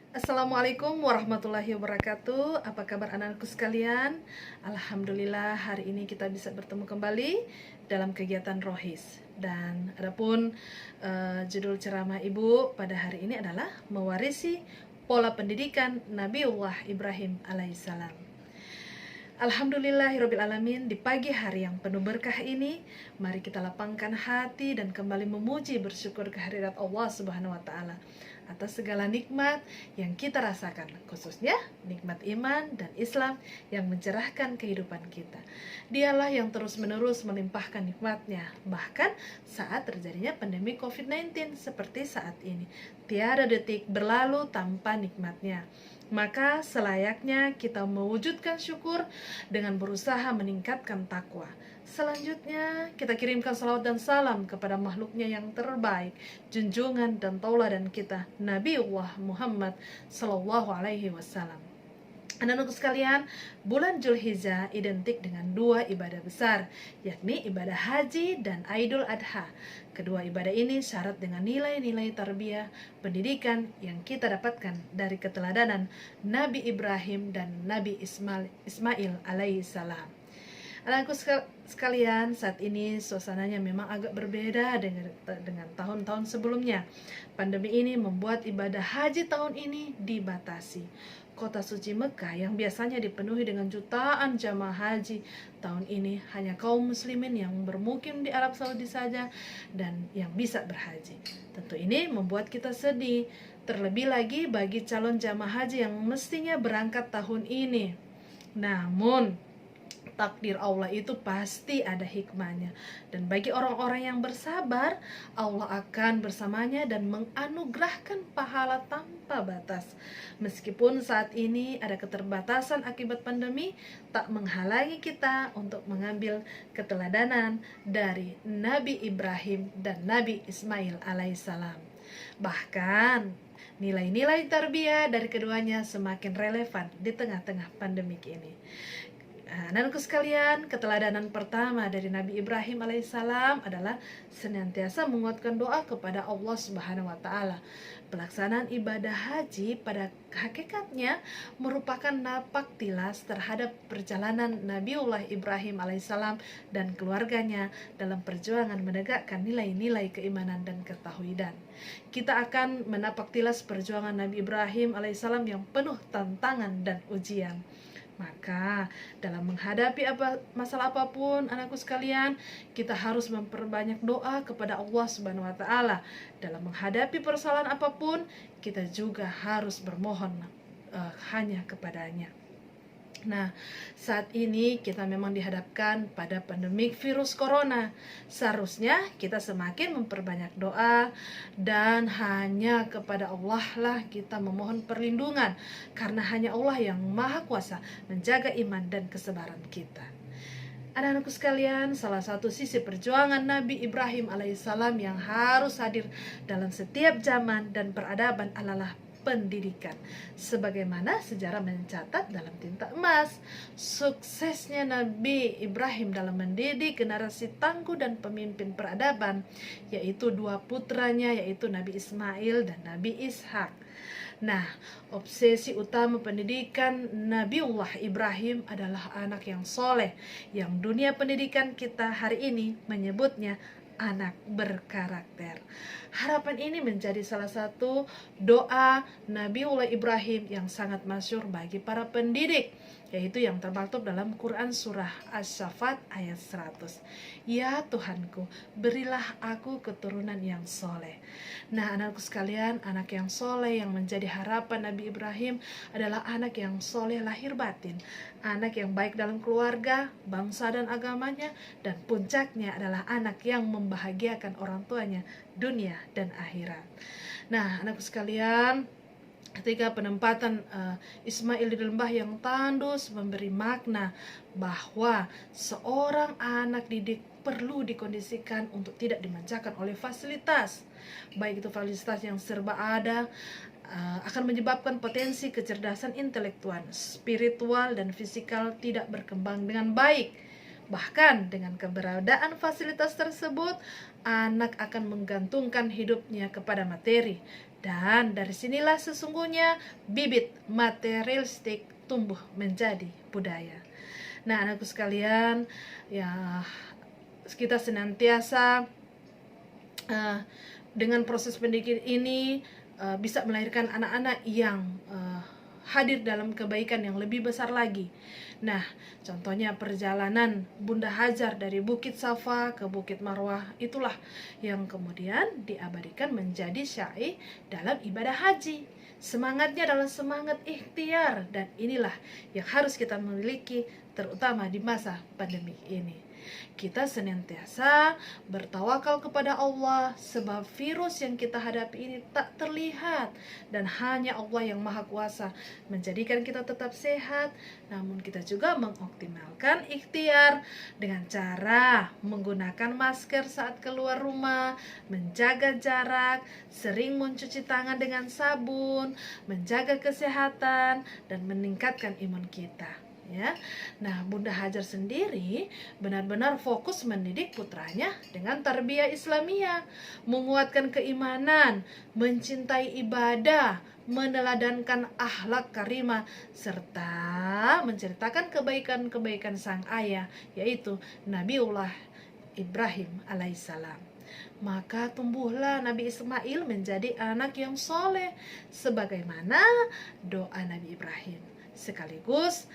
Assalamualaikum warahmatullahi wabarakatuh. Apa kabar anak-anakku sekalian? Alhamdulillah hari ini kita bisa bertemu kembali dalam kegiatan Rohis. Dan adapun judul ceramah Ibu pada hari ini adalah mewarisi pola pendidikan Nabiullah Ibrahim alaihissalam. Alhamdulillahirrabbilalamin, di pagi hari yang penuh berkah ini, mari kita lapangkan hati dan kembali memuji bersyukur kehadirat Allah Subhanahu wa Ta'ala atas segala nikmat yang kita rasakan, khususnya nikmat iman dan Islam yang mencerahkan kehidupan kita. Dialah yang terus-menerus melimpahkan nikmatnya, bahkan saat terjadinya pandemi COVID-19 seperti saat ini. Tiada detik berlalu tanpa nikmatnya. Maka selayaknya kita mewujudkan syukur dengan berusaha meningkatkan takwa. Selanjutnya kita kirimkan salawat dan salam kepada makhluknya yang terbaik, junjungan dan tauladan kita, Nabiullah Muhammad Sallallahu Alaihi Wasallam. Anak-anakku sekalian, bulan Zulhijjah identik dengan dua ibadah besar, yakni ibadah haji dan Idul Adha. Kedua ibadah ini syarat dengan nilai-nilai tarbiyah pendidikan yang kita dapatkan dari keteladanan Nabi Ibrahim dan Nabi Ismail alaihissalam. Anakku sekalian, saat ini suasananya memang agak berbeda dengan tahun-tahun sebelumnya. Pandemi ini membuat ibadah haji tahun ini dibatasi. Kota suci Mekah yang biasanya dipenuhi dengan jutaan jamaah haji, tahun ini hanya kaum muslimin yang bermukim di Arab Saudi saja dan yang bisa berhaji. Tentu ini membuat kita sedih, terlebih lagi bagi calon jamaah haji yang mestinya berangkat tahun ini. Namun takdir Allah itu pasti ada hikmahnya, dan bagi orang-orang yang bersabar, Allah akan bersamanya dan menganugerahkan pahala tanpa batas. Meskipun saat ini ada keterbatasan akibat pandemi, tak menghalangi kita untuk mengambil keteladanan dari Nabi Ibrahim dan Nabi Ismail alaihissalam. Bahkan nilai-nilai tarbiyah dari keduanya semakin relevan di tengah-tengah pandemik ini. Anakku sekalian, keteladanan pertama dari Nabi Ibrahim alaihissalam adalah senantiasa menguatkan doa kepada Allah Subhanahu wa Ta'ala. Pelaksanaan ibadah haji pada hakikatnya merupakan napak tilas terhadap perjalanan Nabiullah Ibrahim alaihissalam dan keluarganya dalam perjuangan menegakkan nilai-nilai keimanan dan ketauhidan. Kita akan menapak tilas perjuangan Nabi Ibrahim alaihissalam yang penuh tantangan dan ujian. Maka dalam menghadapi masalah apapun, anakku sekalian, kita harus memperbanyak doa kepada Allah Subhanahu wa Ta'ala. Dalam menghadapi persoalan apapun, kita juga harus bermohon hanya kepadanya. Nah, saat ini kita memang dihadapkan pada pandemik virus corona. Seharusnya kita semakin memperbanyak doa dan hanya kepada Allah lah kita memohon perlindungan, karena hanya Allah yang maha kuasa menjaga iman dan kesabaran kita. Anak-anakku sekalian, salah satu sisi perjuangan Nabi Ibrahim alaihissalam yang harus hadir dalam setiap zaman dan peradaban adalah pendidikan. Sebagaimana sejarah mencatat dalam tinta emas, suksesnya Nabi Ibrahim dalam mendidik generasi tangguh dan pemimpin peradaban, yaitu dua putranya, yaitu Nabi Ismail dan Nabi Ishak. Nah, obsesi utama pendidikan Nabiullah Ibrahim adalah anak yang soleh, yang dunia pendidikan kita hari ini menyebutnya anak berkarakter. Harapan ini menjadi salah satu doa Nabiullah Ibrahim yang sangat masyhur bagi para pendidik, yaitu yang termaktub dalam Quran surah Asy-Syaffat ayat 100. Ya Tuhanku, berilah aku keturunan yang soleh. Nah, anakku sekalian, anak yang soleh yang menjadi harapan Nabi Ibrahim adalah anak yang soleh lahir batin, anak yang baik dalam keluarga, bangsa dan agamanya, dan puncaknya adalah anak yang membahagiakan orang tuanya dunia dan akhirat. Nah, anakku sekalian, ketika penempatan Ismail di lembah yang tandus memberi makna bahwa seorang anak didik perlu dikondisikan untuk tidak dimanjakan oleh fasilitas, baik itu fasilitas yang serba ada, akan menyebabkan potensi kecerdasan intelektual, spiritual, dan fisikal tidak berkembang dengan baik. Bahkan dengan keberadaan fasilitas tersebut, anak akan menggantungkan hidupnya kepada materi Dan dari sinilah sesungguhnya bibit materialistik tumbuh menjadi budaya. Nah, anakku sekalian, ya kita senantiasa dengan proses pendidikan ini bisa melahirkan anak-anak yang hadir dalam kebaikan yang lebih besar lagi. Nah, contohnya perjalanan Bunda Hajar dari Bukit Safa ke Bukit Marwah, itulah yang kemudian diabadikan menjadi syair dalam ibadah haji. Semangatnya adalah semangat ikhtiar, dan inilah yang harus kita miliki terutama di masa pandemi ini. Kita senantiasa bertawakal kepada Allah, sebab virus yang kita hadapi ini tak terlihat, dan hanya Allah yang maha kuasa menjadikan kita tetap sehat. Namun kita juga mengoptimalkan ikhtiar dengan cara menggunakan masker saat keluar rumah, menjaga jarak, sering mencuci tangan dengan sabun, menjaga kesehatan, dan meningkatkan imun kita. Ya. Nah, Bunda Hajar sendiri benar-benar fokus mendidik putranya dengan tarbiyah Islamiyah, menguatkan keimanan, mencintai ibadah, meneladankan akhlak karimah, serta menceritakan kebaikan-kebaikan sang ayah, yaitu Nabiullah Ibrahim alaihissalam. Maka tumbuhlah Nabi Ismail menjadi anak yang soleh, sebagaimana doa Nabi Ibrahim, sekaligus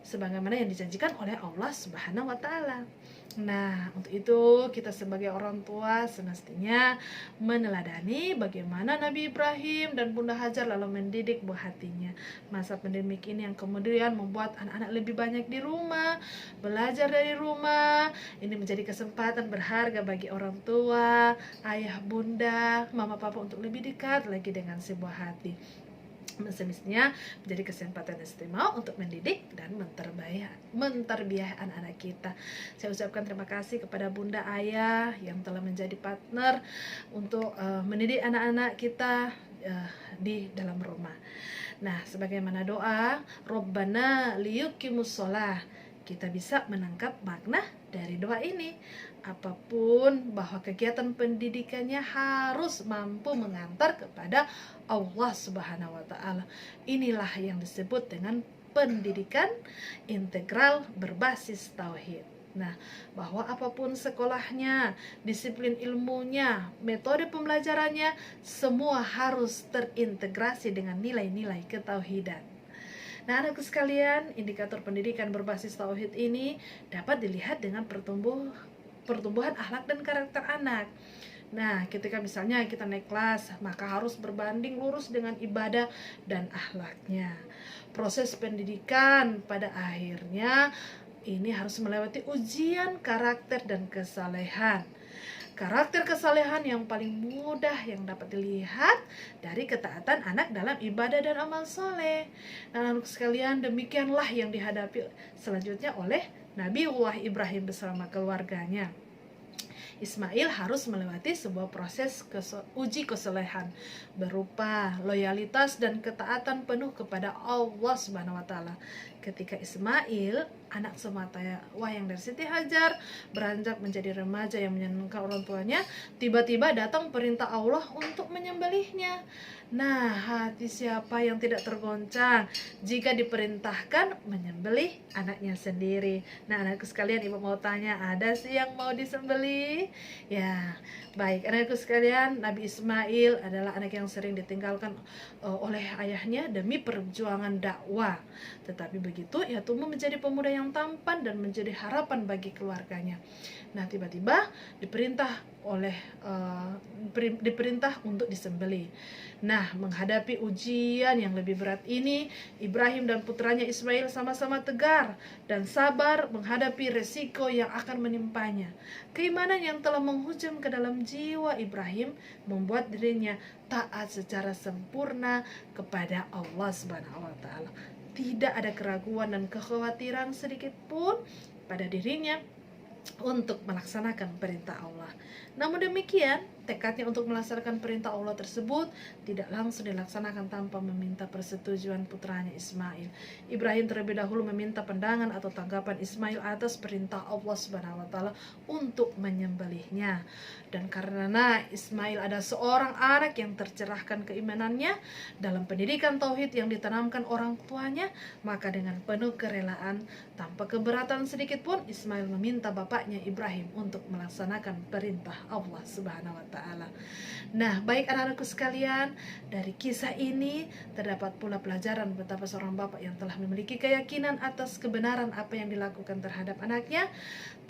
sebagaimana yang dijanjikan oleh Allah Subhanahu wa Ta'ala. Nah, untuk itu kita sebagai orang tua semestinya meneladani bagaimana Nabi Ibrahim dan Bunda Hajar lalu mendidik buah hatinya. Masa pandemik ini yang kemudian membuat anak-anak lebih banyak di rumah, belajar dari rumah. Ini menjadi kesempatan berharga bagi orang tua, ayah, bunda, mama, papa untuk lebih dekat lagi dengan sebuah hati. Semestinya menjadi kesempatan istimewa untuk mendidik dan menterbiah anak-anak kita. Saya ucapkan terima kasih kepada bunda ayah yang telah menjadi partner untuk mendidik anak-anak kita di dalam rumah. Nah, sebagaimana doa Robbana liyuqimus sholah, kita bisa menangkap makna dari doa ini. Apapun bahwa kegiatan pendidikannya harus mampu mengantar kepada Allah Subhanahu wa Ta'ala. Inilah yang disebut dengan pendidikan integral berbasis tauhid. Nah, bahwa apapun sekolahnya, disiplin ilmunya, metode pembelajarannya, semua harus terintegrasi dengan nilai-nilai ketauhidan. Nah, anakku sekalian, indikator pendidikan berbasis tauhid ini dapat dilihat dengan pertumbuhan akhlak dan karakter anak. Nah, ketika misalnya kita naik kelas, maka harus berbanding lurus dengan ibadah dan akhlaknya. Proses pendidikan pada akhirnya ini harus melewati ujian karakter dan kesalehan. Karakter kesalehan yang paling mudah yang dapat dilihat dari ketaatan anak dalam ibadah dan amal soleh. Nah, anak sekalian, demikianlah yang dihadapi selanjutnya oleh Nabiullah Ibrahim bersama keluarganya. Ismail harus melewati sebuah proses uji kesalehan berupa loyalitas dan ketaatan penuh kepada Allah Subhanahu wa Ta'ala. Ketika Ismail, anak semata wayang dari Siti Hajar, beranjak menjadi remaja yang menyenangkan orang tuanya, tiba-tiba datang perintah Allah untuk menyembelihnya. Nah, hati siapa yang tidak tergoncang jika diperintahkan menyembelih anaknya sendiri? Nah, anakku sekalian, ibu mau tanya, ada sih yang mau disembelih? Ya, baik, anakku sekalian, Nabi Ismail adalah anak yang sering ditinggalkan oleh ayahnya demi perjuangan dakwah. Tetapi begitu, ia tumbuh menjadi pemuda yang tampan dan menjadi harapan bagi keluarganya. Nah, tiba-tiba diperintah untuk disembelih. Nah, menghadapi ujian yang lebih berat ini, Ibrahim dan putranya Ismail sama-sama tegar dan sabar menghadapi resiko yang akan menimpanya. Keimanan yang telah menghujam ke dalam jiwa Ibrahim membuat dirinya taat secara sempurna kepada Allah Subhanahu wa Ta'ala. Tidak ada keraguan dan kekhawatiran sedikit pun pada dirinya untuk melaksanakan perintah Allah. Namun demikian, tekadnya untuk melaksanakan perintah Allah tersebut tidak langsung dilaksanakan tanpa meminta persetujuan putranya Ismail. Ibrahim terlebih dahulu meminta pandangan atau tanggapan Ismail atas perintah Allah Subhanahu wa taala untuk menyembelihnya. Dan karena Ismail ada seorang anak yang tercerahkan keimanannya dalam pendidikan tauhid yang ditanamkan orang tuanya, maka dengan penuh kerelaan tanpa keberatan sedikit pun Ismail meminta bapaknya Ibrahim untuk melaksanakan perintah Allah Subhanahu wa taala. Nah, baik anak-anakku sekalian, dari kisah ini terdapat pula pelajaran betapa seorang bapak yang telah memiliki keyakinan atas kebenaran apa yang dilakukan terhadap anaknya,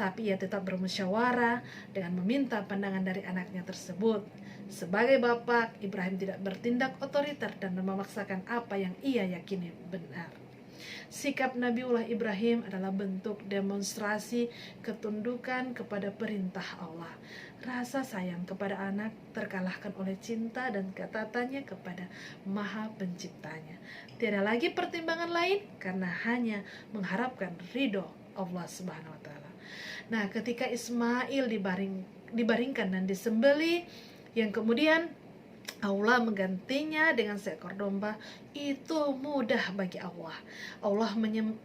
tapi ia tetap bermusyawarah dengan meminta pandangan dari anaknya tersebut. Sebagai bapak, Ibrahim tidak bertindak otoriter dan memaksakan apa yang ia yakini benar. Sikap Nabiullah Ibrahim adalah bentuk demonstrasi ketundukan kepada perintah Allah. Rasa sayang kepada anak terkalahkan oleh cinta dan ketaatannya kepada Maha Penciptanya. Tiada lagi pertimbangan lain karena hanya mengharapkan ridho Allah Subhanahu wa taala. Nah, ketika Ismail dibaringkan dan disembelih, yang kemudian Allah menggantinya dengan seekor domba, itu mudah bagi Allah. Allah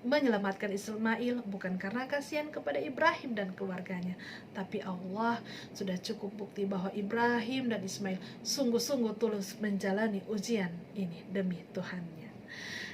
menyelamatkan Ismail bukan karena kasihan kepada Ibrahim dan keluarganya, tapi Allah sudah cukup bukti bahwa Ibrahim dan Ismail sungguh-sungguh tulus menjalani ujian ini demi Tuhannya.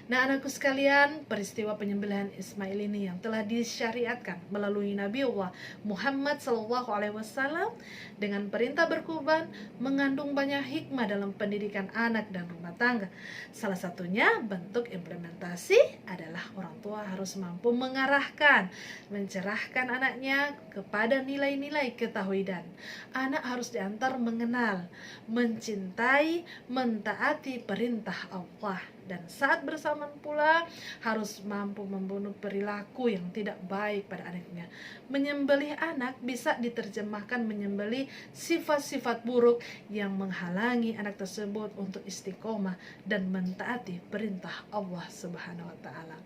Nah, anakku sekalian, peristiwa penyembelihan Ismail ini yang telah disyariatkan melalui Nabiullah Muhammad SAW dengan perintah berkurban mengandung banyak hikmah dalam pendidikan anak dan rumah tangga. Salah satunya bentuk implementasi adalah orang tua harus mampu mengarahkan, mencerahkan anaknya kepada nilai-nilai ketauhidan. Anak harus diantar mengenal, mencintai, mentaati perintah Allah. Dan saat bersamaan pula harus mampu membunuh perilaku yang tidak baik pada anaknya. Menyembelih anak bisa diterjemahkan menyembelih sifat-sifat buruk yang menghalangi anak tersebut untuk istiqomah dan mentaati perintah Allah Subhanahu wa taala.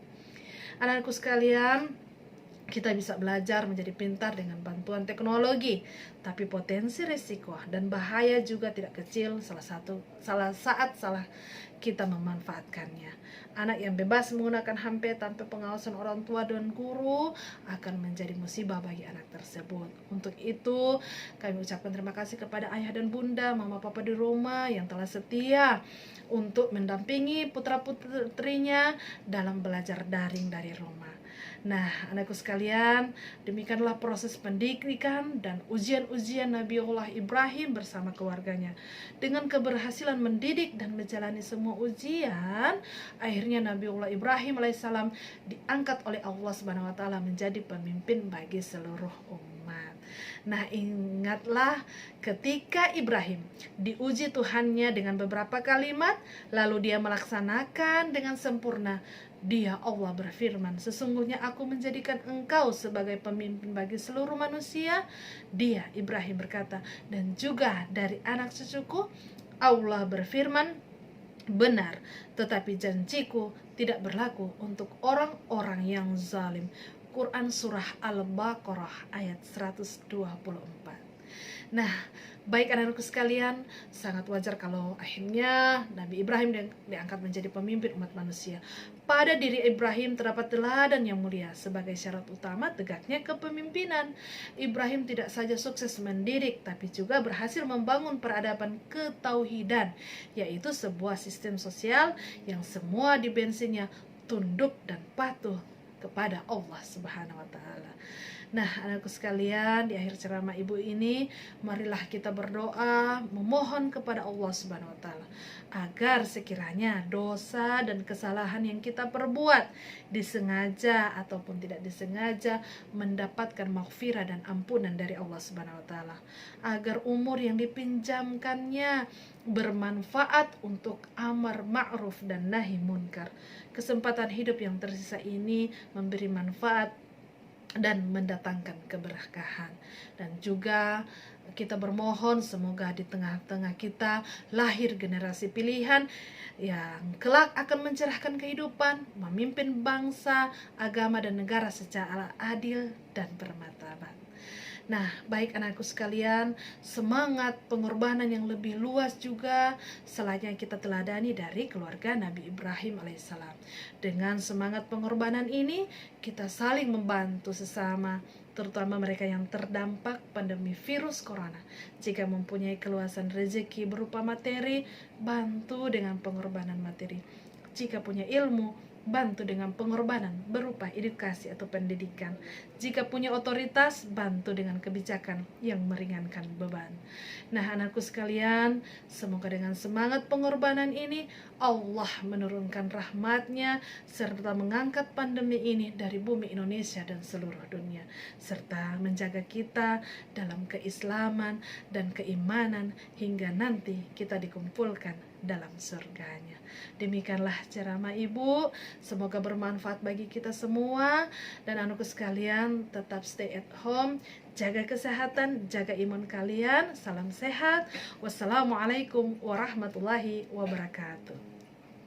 Anak-anakku sekalian, kita bisa belajar menjadi pintar dengan bantuan teknologi, tapi potensi risiko dan bahaya juga tidak kecil saat salah kita memanfaatkannya. Anak yang bebas menggunakan HP tanpa pengawasan orang tua dan guru akan menjadi musibah bagi anak tersebut. Untuk itu, kami ucapkan terima kasih kepada ayah dan bunda, mama papa di rumah yang telah setia untuk mendampingi putra-putrinya dalam belajar daring dari rumah. Nah, anakku sekalian, demikianlah proses pendidikan dan ujian-ujian Nabiullah Ibrahim bersama keluarganya. Dengan keberhasilan mendidik dan menjalani semua ujian, akhirnya Nabiullah Ibrahim alaihissalam diangkat oleh Allah Subhanahu wa taala menjadi pemimpin bagi seluruh umat. Nah, ingatlah ketika Ibrahim diuji Tuhannya dengan beberapa kalimat, lalu dia melaksanakan dengan sempurna. Dia, Allah berfirman, sesungguhnya aku menjadikan engkau sebagai pemimpin bagi seluruh manusia. Dia, Ibrahim berkata, dan juga dari anak cucuku. Allah berfirman, benar, tetapi janjiku tidak berlaku untuk orang-orang yang zalim. Quran Surah Al-Baqarah ayat 124. Nah, baik anak-anakku sekalian, sangat wajar kalau akhirnya Nabi Ibrahim diangkat menjadi pemimpin umat manusia. Pada diri Ibrahim terdapat teladan yang mulia sebagai syarat utama tegaknya kepemimpinan. Ibrahim tidak saja sukses mendidik, tapi juga berhasil membangun peradaban ketauhidan, yaitu sebuah sistem sosial yang semua dibensinnya tunduk dan patuh kepada Allah Subhanahu wa taala. Nah, anakku sekalian, di akhir ceramah ibu ini, marilah kita berdoa, memohon kepada Allah Subhanahu wa taala agar sekiranya dosa dan kesalahan yang kita perbuat, disengaja ataupun tidak disengaja, mendapatkan maghfirah dan ampunan dari Allah Subhanahu wa taala. Agar umur yang dipinjamkannya bermanfaat untuk amar ma'ruf dan nahi munkar. Kesempatan hidup yang tersisa ini memberi manfaat dan mendatangkan keberkahan. Dan juga kita bermohon semoga di tengah-tengah kita lahir generasi pilihan yang kelak akan mencerahkan kehidupan, memimpin bangsa, agama dan negara secara adil dan bermartabat. Nah, baik anakku sekalian, semangat pengorbanan yang lebih luas juga selayaknya kita teladani dari keluarga Nabi Ibrahim alaihissalam. Dengan semangat pengorbanan ini, kita saling membantu sesama, terutama mereka yang terdampak pandemi virus corona. Jika mempunyai keluasan rezeki berupa materi, bantu dengan pengorbanan materi. Jika punya ilmu, bantu dengan pengorbanan berupa edukasi atau pendidikan. Jika punya otoritas, bantu dengan kebijakan yang meringankan beban. Nah, anakku sekalian, semoga dengan semangat pengorbanan ini Allah menurunkan rahmat-Nya serta mengangkat pandemi ini dari bumi Indonesia dan seluruh dunia, serta menjaga kita dalam keislaman dan keimanan hingga nanti kita dikumpulkan dalam surganya. Demikianlah ceramah Ibu, semoga bermanfaat bagi kita semua. Dan anakku sekalian, tetap stay at home, jaga kesehatan, jaga imun kalian. Salam sehat. Wassalamualaikum warahmatullahi wabarakatuh.